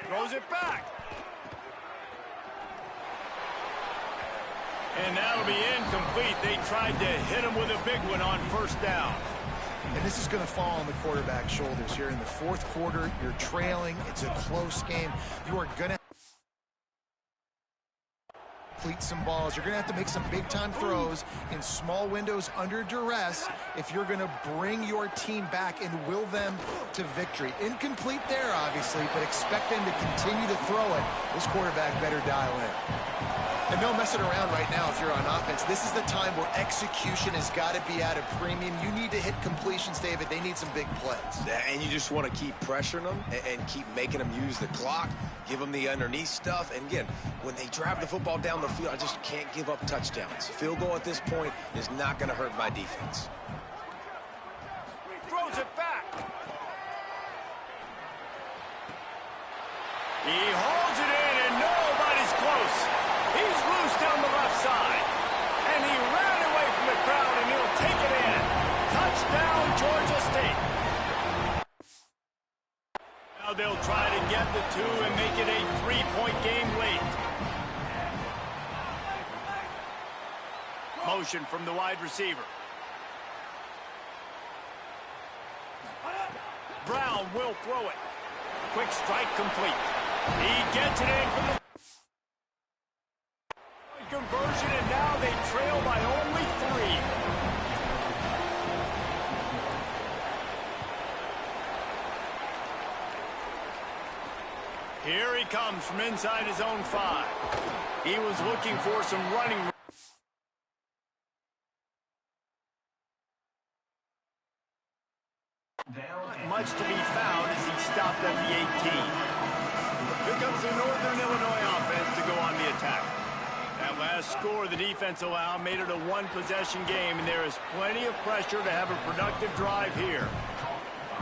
Throws it back. And that'll be incomplete. They tried to hit him with a big one on first down. And this is going to fall on the quarterback's shoulders here in the fourth quarter. You're trailing. It's a close game. You are going to complete some balls. You're going to have to make some big-time throws in small windows under duress if you're going to bring your team back and will them to victory. Incomplete there, obviously, but expect them to continue to throw it. This quarterback better dial in. And no messing around right now if you're on offense. This is the time where execution has got to be at a premium. You need to hit completions, David. They need some big plays. And you just want to keep pressuring them and keep making them use the clock, give them the underneath stuff. And again, when they drive the football down the field, I just can't give up touchdowns. Field goal at this point is not going to hurt my defense. Throws it back. He holds it in, and nobody's close. He's loose down the left side. And he ran away from the crowd, and he'll take it in. Touchdown, Georgia State. Now they'll try to get the two and make it a three-point game late. Motion from the wide receiver. Brown will throw it. Quick strike complete. He gets it in from the conversion, and now they trail by only 3. Here he comes from inside his own 5. He was looking for some running room. Not much to be found as he stopped at the 18. Here comes the Northern Illinois offense to go on the attack. That last score the defense allowed made it a one-possession game, and there is plenty of pressure to have a productive drive here.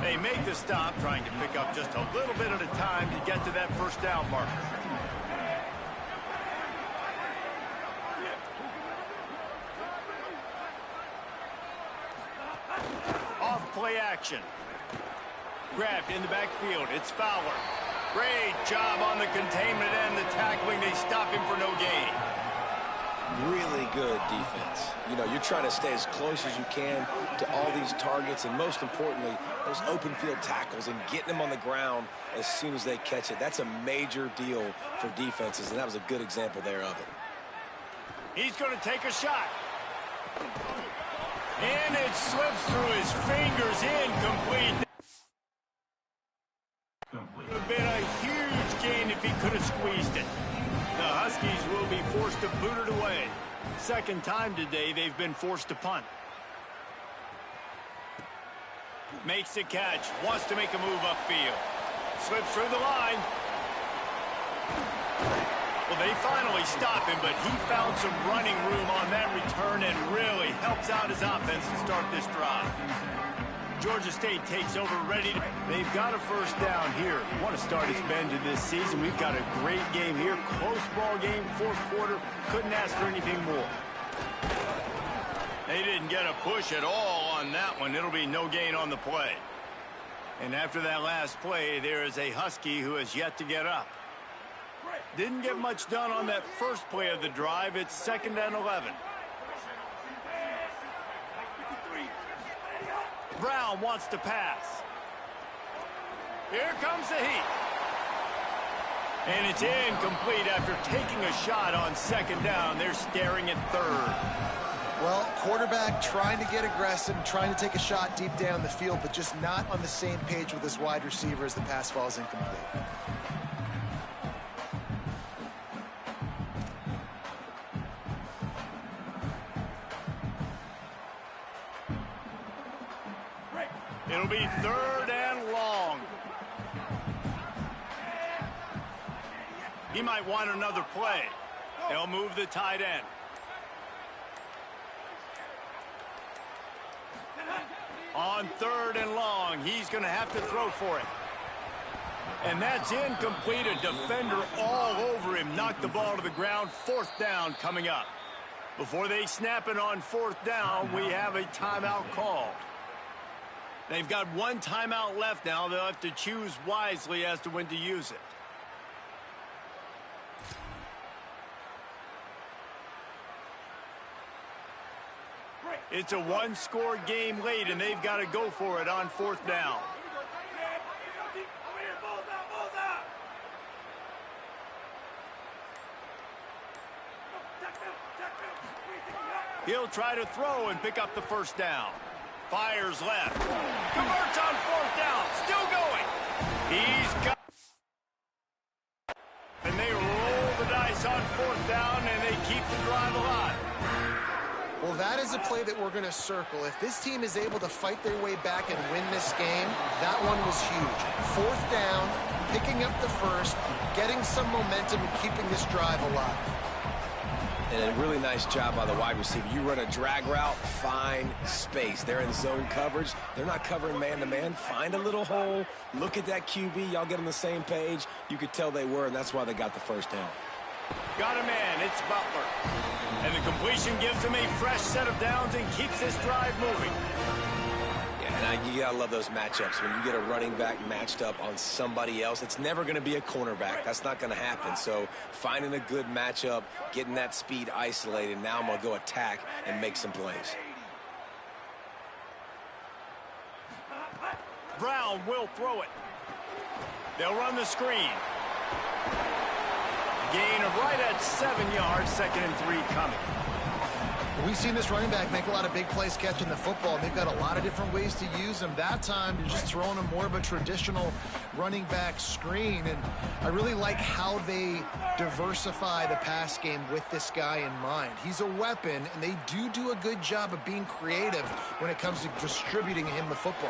They make the stop, trying to pick up just a little bit at a time to get to that first down marker. Off play action. Grabbed in the backfield. It's Fowler. Great job on the containment and the tackling. They stop him for no gain. Really good defense. You know, you're trying to stay as close as you can to all these targets, and most importantly, those open field tackles and getting them on the ground as soon as they catch it. That's a major deal for defenses, and that was a good example there of it. He's going to take a shot. And it slips through his fingers, incomplete. Would have been a huge gain if he could have squeezed it. The Huskies will be forced to boot it away. Second time today they've been forced to punt. Makes the catch, wants to make a move upfield. Slips through the line. Well, they finally stop him, but he found some running room on that return and really helps out his offense to start this drive. Georgia State takes over, ready to... They've got a first down here. Want to start its bend to this season. We've got a great game here. Close ball game, fourth quarter. Couldn't ask for anything more. They didn't get a push at all on that one. It'll be no gain on the play. And after that last play, there is a Husky who has yet to get up. Didn't get much done on that first play of the drive. It's 2nd and 11. Brown wants to pass. Here comes the heat. And it's incomplete after taking a shot on 2nd down. They're staring at 3rd. Well, quarterback trying to get aggressive, trying to take a shot deep down the field, but just not on the same page with his wide receiver as the pass falls incomplete. It'll be 3rd and long. He might want another play. They'll move the tight end. On 3rd and long, he's going to have to throw for it. And that's incomplete. A defender all over him. Knocked the ball to the ground. 4th down coming up. Before they snap it on 4th down, we have a timeout called. They've got one timeout left now. They'll have to choose wisely as to when to use it. It's a one-score game late, and they've got to go for it on 4th down. He'll try to throw and pick up the 1st down. Fires left. Converts on 4th down. Still going. He's got... And they roll the dice on 4th down, and they keep the drive alive. Well, that is a play that we're going to circle. If this team is able to fight their way back and win this game, that one was huge. 4th down, picking up the 1st, getting some momentum and keeping this drive alive. And a really nice job by the wide receiver. You run a drag route, find space. They're in zone coverage. They're not covering man-to-man. Find a little hole. Look at that QB. Y'all get on the same page. You could tell they were, and that's why they got the 1st down. Got a man. It's Butler. And the completion gives him a fresh set of downs and keeps this drive moving. Yeah, and you got to love those matchups. When you get a running back matched up on somebody else, it's never going to be a cornerback. That's not going to happen. So finding a good matchup, getting that speed isolated, now I'm going to go attack and make some plays. Brown will throw it. They'll run the screen. Gain of right at 7 yards, 2nd and 3 coming. We've seen this running back make a lot of big plays catching the football, and they've got a lot of different ways to use him. That time, they're just throwing him more of a traditional running back screen, and I really like how they diversify the pass game with this guy in mind. He's a weapon, and they do a good job of being creative when it comes to distributing him the football.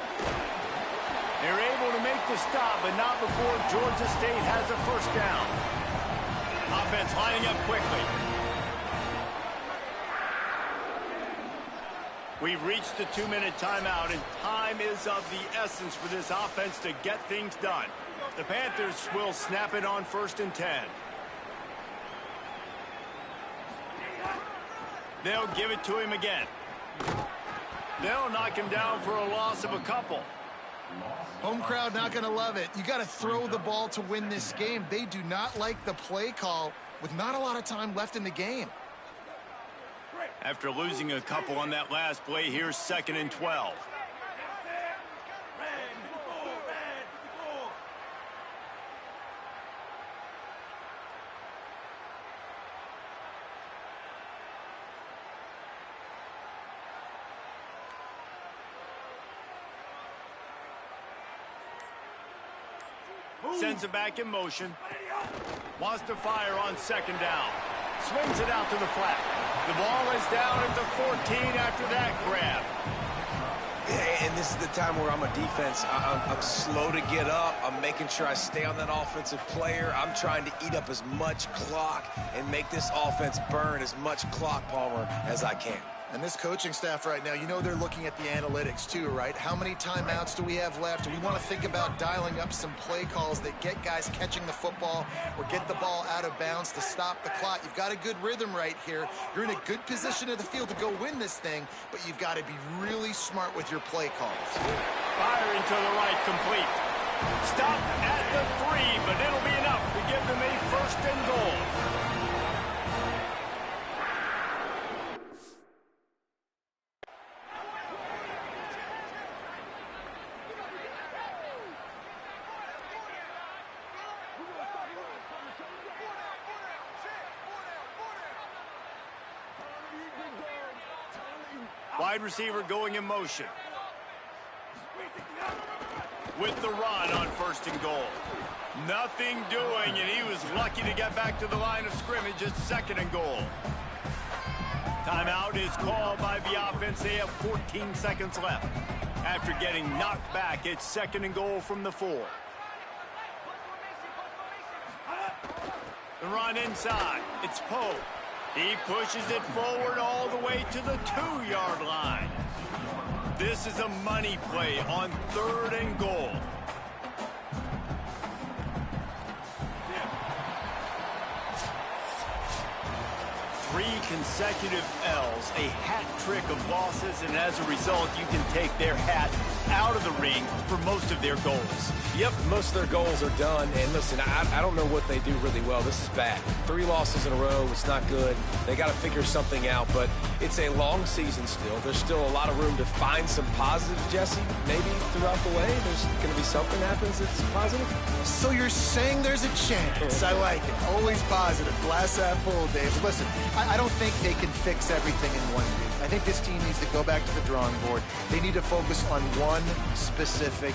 They're able to make the stop, but not before Georgia State has a 1st down. Offense lining up quickly. We've reached the 2-minute timeout, and time is of the essence for this offense to get things done. The Panthers will snap it on 1st and 10. They'll give it to him again. They'll knock him down for a loss of a couple. Home crowd not going to love it. You got to throw the ball to win this game. They do not like the play call with not a lot of time left in the game. After losing a couple on that last play, here's 2nd and 12. Sends it back in motion. Wants to fire on 2nd down. Swings it out to the flat. The ball is down at the 14 after that grab. And this is the time where I'm a defense. I'm slow to get up. I'm making sure I stay on that offensive player. I'm trying to eat up as much clock and make this offense burn as much clock, Palmer, as I can. And this coaching staff right now, you know they're looking at the analytics too, right? How many timeouts do we have left? Do we want to think about dialing up some play calls that get guys catching the football or get the ball out of bounds to stop the clock? You've got a good rhythm right here. You're in a good position of the field to go win this thing, but you've got to be really smart with your play calls. Firing to the right, complete. Stopped at the 3, but it'll be enough to give them a 1st and goal. Wide receiver going in motion. With the run on 1st and goal. Nothing doing, and he was lucky to get back to the line of scrimmage at 2nd and goal. Timeout is called by the offense. They have 14 seconds left. After getting knocked back, it's 2nd and goal from the 4. The run inside. It's Poe. He pushes it forward all the way to the 2-yard line. This is a money play on 3rd and goal. consecutive L's, a hat trick of losses, and as a result, you can take their hat out of the ring for most of their goals. Yep, most of their goals are done. And listen, I don't know what they do really well. This is bad. 3 losses in a row. It's not good. They got to figure something out, but it's a long season still. There's still a lot of room to find some positive, Jesse. Maybe throughout the way, there's going to be something happens that's positive. So you're saying there's a chance. I like it. Always positive. Glass half full, Dave. Listen, I don't think they can fix everything in one week. I think this team needs to go back to the drawing board. They need to focus on one specific